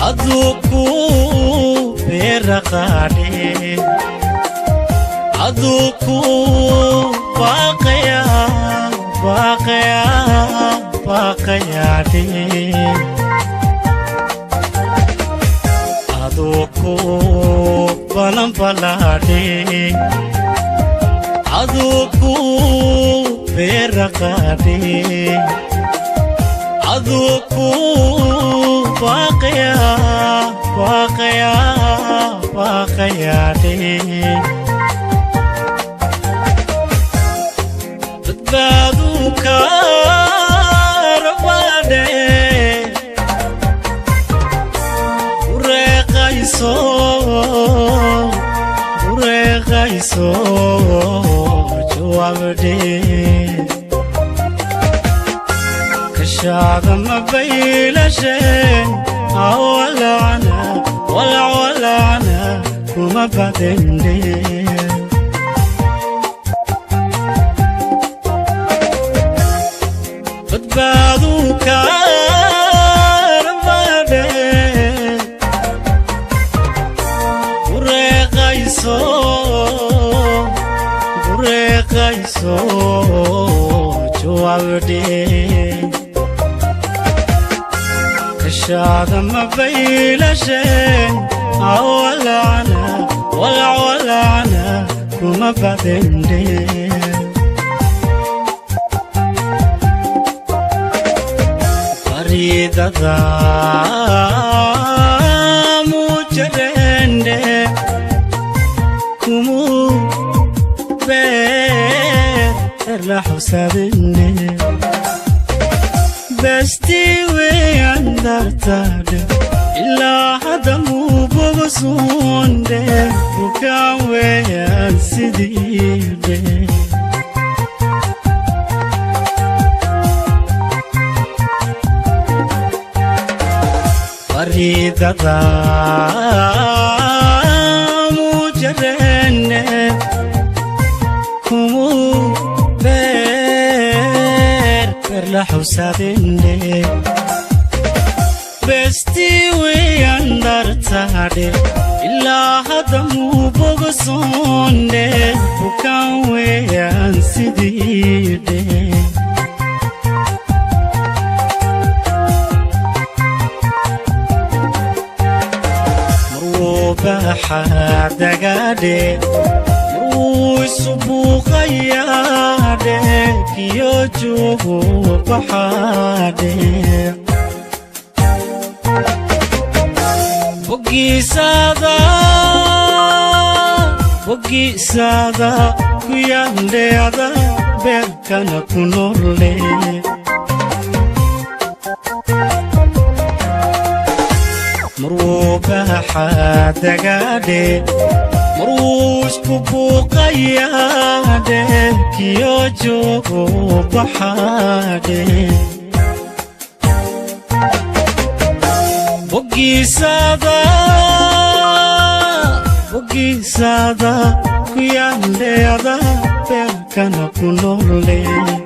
aduku beraqade aduku baqaya de aduku balambalade aduku beraqade aduku baqaya de badbaduka rabade ureqayso jawabde kashada mabaylashen awalana walana kuma badende badbaduka rabade ureqayso jawabde kashada mabaylashen awalana kuma badende faridada mujarende kumu la husabine besti we andartade illa hadamu bogosunde bukawe ansidide faridada mujarene kumu la husabine besti we andartade illa hadamu bogosunde bukawe ansidide bahadagade subuqayade kiyo jogo bahade bogisada kuyande ada berkana kunorle bahadagade مروش بوقياده كيو جوغو بحاده بوغي سادا كيان ليادا بيركنا كنولي